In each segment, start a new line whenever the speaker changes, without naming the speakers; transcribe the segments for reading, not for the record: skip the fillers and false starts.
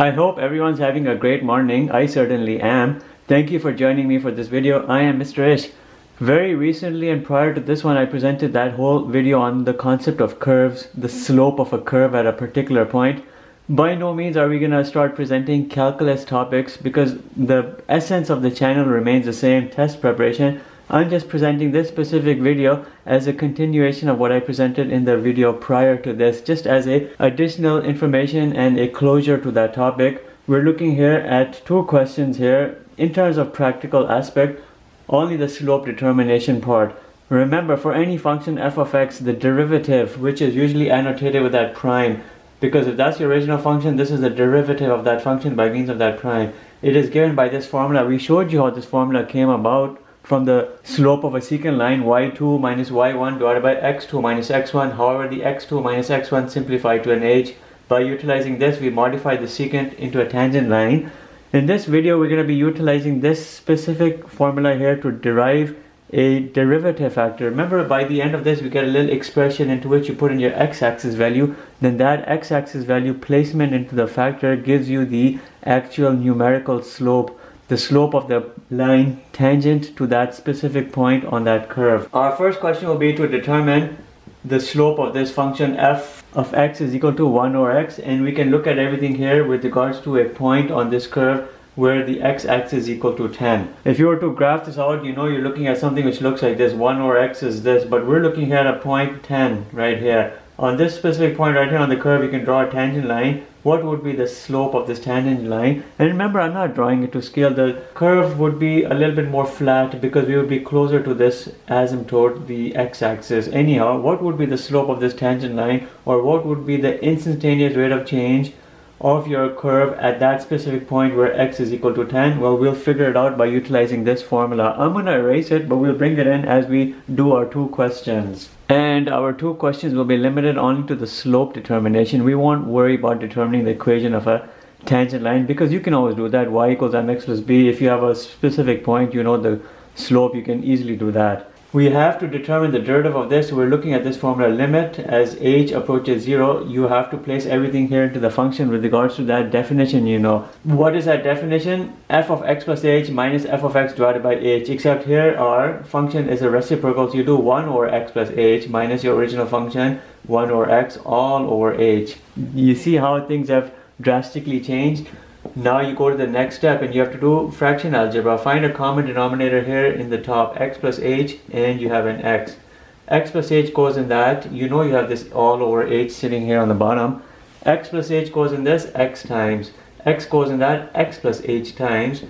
I hope everyone's having a great morning. I certainly am. Thank you for joining me for this video. I am Mr. Ish. Very recently and prior to this one, I presented that whole video on the concept of curves, the slope of a curve at a particular point. By no means are we going to start presenting calculus topics because the essence of the channel remains the same, test preparation. I'm just presenting this specific video as a continuation of what I presented in the video prior to this, just as a additional information and a closure to that topic. We're looking here at two questions here. In terms of practical aspect, only the slope determination part. Remember, for any function f of x, the derivative, which is usually annotated with that prime, because if that's the original function, this is the derivative of that function by means of that prime. It is given by this formula. We showed you how this formula came about from the slope of a secant line, y2 minus y1 divided by x2 minus x1. However, the x2 minus x1 simplified to an h. By utilizing this, we modify the secant into a tangent line. In this video, we're going to be utilizing this specific formula here to derive a derivative factor. Remember, by the end of this, we get a little expression into which you put in your x-axis value. Then that x-axis value placement into the factor gives you the actual numerical slope, the slope of the line tangent to that specific point on that curve. Our first question will be to determine the slope of this function f of x is equal to 1 over x, and we can look at everything here with regards to a point on this curve where the x-axis is equal to 10. If you were to graph this out, you know you're looking at something which looks like this. 1 over x is this, but we're looking at a point 10 right here. On this specific point right here on the curve, you can draw a tangent line. What would be the slope of this tangent line? And remember, I'm not drawing it to scale. The curve would be a little bit more flat because we would be closer to this asymptote, the x-axis. Anyhow, what would be the slope of this tangent line, or what would be the instantaneous rate of change of your curve at that specific point where x is equal to 10? Well, we'll figure it out by utilizing this formula. I'm going to erase it, but we'll bring it in as we do our two questions. And our two questions will be limited only to the slope determination. We won't worry about determining the equation of a tangent line because you can always do that. Y equals mx plus b. If you have a specific point, you know the slope, you can easily do that. We have to determine the derivative of this. We're looking at this formula, limit as h approaches 0. You have to place everything here into the function with regards to that definition. You know what is that definition? F of x plus h minus f of x divided by h, except here our function is a reciprocal, so you do 1 over x plus h minus your original function 1 over x all over h. You see how things have drastically changed? Now you go to the next step and you have to do fraction algebra. Find a common denominator here in the top, x plus h, and you have an x. X plus h goes in that. You know you have this all over h sitting here on the bottom. X plus h goes in this, x times. X goes in that, x plus h times.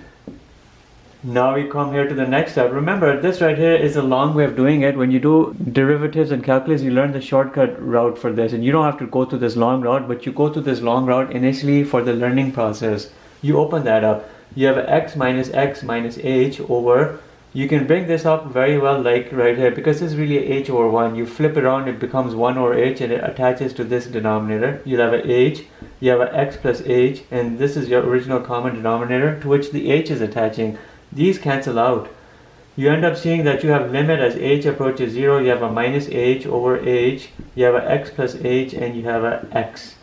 Now we come here to the next step. Remember, this right here is a long way of doing it. When you do derivatives and calculus, you learn the shortcut route for this, and you don't have to go through this long route, but you go through this long route initially for the learning process. You open that up. You have x minus h over. You can bring this up very well like right here, because this is really h over 1. You flip it around, it becomes 1 over h, and it attaches to this denominator. You'll have a h, you have a x plus h, and this is your original common denominator to which the h is attaching. These cancel out. You end up seeing that you have limit as h approaches 0. You have a minus h over h. You have a x plus h, and you have a x.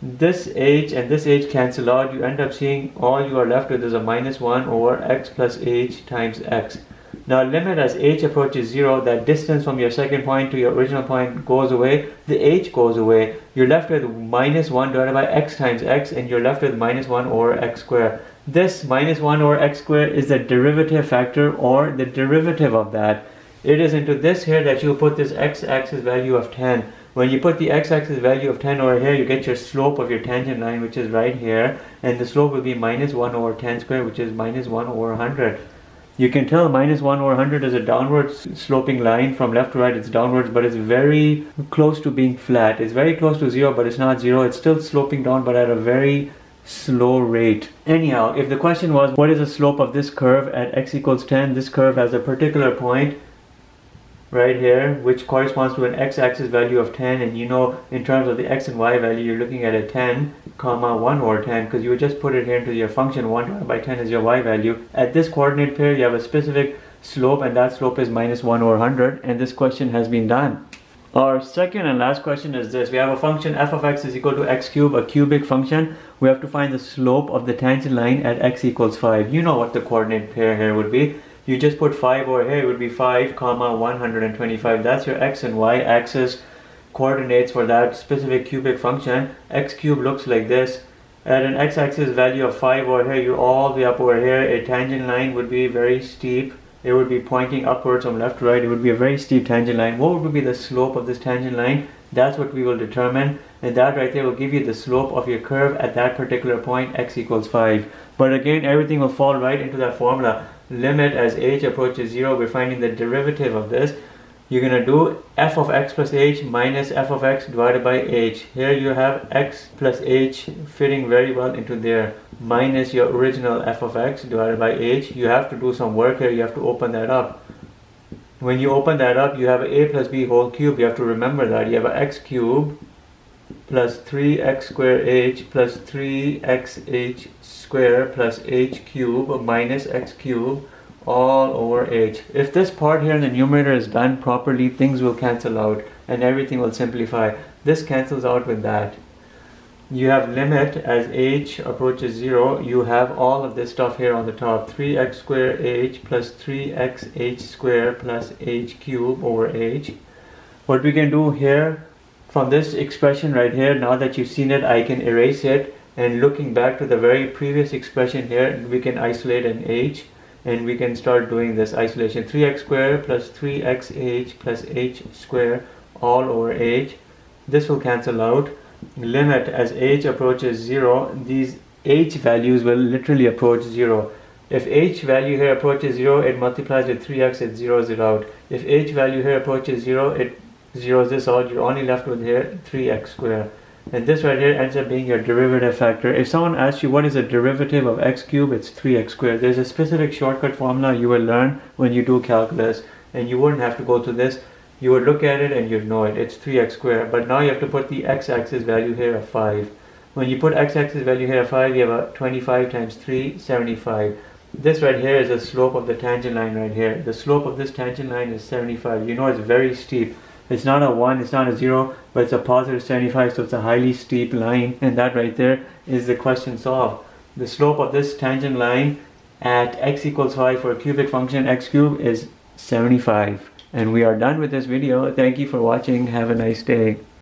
This h and this h cancel out. You end up seeing all you are left with is a minus 1 over x plus h times x. Now limit as h approaches 0, that distance from your second point to your original point goes away. The h goes away. You're left with minus 1 divided by x times x, and you're left with minus 1 over x squared. This minus 1 over x squared is the derivative factor, or the derivative of that. It is into this here that you put this x-axis value of 10. When you put the x-axis value of 10 over here, you get your slope of your tangent line, which is right here, and the slope will be minus 1 over 10 squared, which is minus 1 over 100. You can tell minus 1 over 100 is a downward sloping line. From left to right it's downwards, but it's very close to being flat. It's very close to 0, but it's not 0. It's still sloping down, but at a very slow rate. Anyhow, if the question was what is the slope of this curve at x equals 10, this curve has a particular point right here which corresponds to an x-axis value of 10, and you know in terms of the x and y value you're looking at a 10 comma 1 over 10, because you would just put it here into your function. 1 divided by 10 is your y value. At this coordinate pair you have a specific slope, and that slope is minus 1 over 100, and this question has been done. Our second and last question is this. We have a function f of x is equal to x cubed, a cubic function. We have to find the slope of the tangent line at x equals 5. You know what the coordinate pair here would be. You just put 5 over here. It would be 5 comma 125. That's your x and y axis coordinates for that specific cubic function. X cubed looks like this. At an x-axis value of 5 over here, you're all the way up over here. A tangent line would be very steep. It would be pointing upwards from left to right. It would be a very steep tangent line. What would be the slope of this tangent line? That's what we will determine. And that right there will give you the slope of your curve at that particular point, x equals 5. But again, everything will fall right into that formula. Limit as h approaches 0. We're finding the derivative of this. You're going to do f of x plus h minus f of x divided by h. Here you have x plus h fitting very well into there, minus your original f of x divided by h. You have to do some work here. You have to open that up. When you open that up, you have a plus b whole cube. You have to remember that. You have a x cube plus 3x square h plus 3xh square plus h cube minus x cube all over h. If this part here in the numerator is done properly, things will cancel out and everything will simplify. This cancels out with that. You have limit as h approaches 0. You have all of this stuff here on the top. 3x square h plus 3xh square plus h cube over h. What we can do here from this expression right here, now that you've seen it, I can erase it, and looking back to the very previous expression here, we can isolate an h. And we can start doing this isolation. 3x squared plus 3xh plus h squared all over h. This will cancel out. Limit as h approaches 0. These h values will literally approach 0. If h value here approaches 0, it multiplies with 3x, it zeroes it out. If h value here approaches 0, it zeroes this out. You're only left with here 3x squared. And this right here ends up being your derivative factor. If someone asks you what is the derivative of x cubed, it's 3x squared. There's a specific shortcut formula you will learn when you do calculus, and you wouldn't have to go through this. You would look at it and you'd know it. It's 3x squared. But now you have to put the x-axis value here of 5. When you put x-axis value here of 5, you have a 25 times 3, 75. This right here is the slope of the tangent line right here. The slope of this tangent line is 75. You know it's very steep. It's not a 1, it's not a 0, but it's a positive 75, so it's a highly steep line, and that right there is the question solved. The slope of this tangent line at x equals 5 for a cubic function x cubed is 75. And we are done with this video. Thank you for watching. Have a nice day.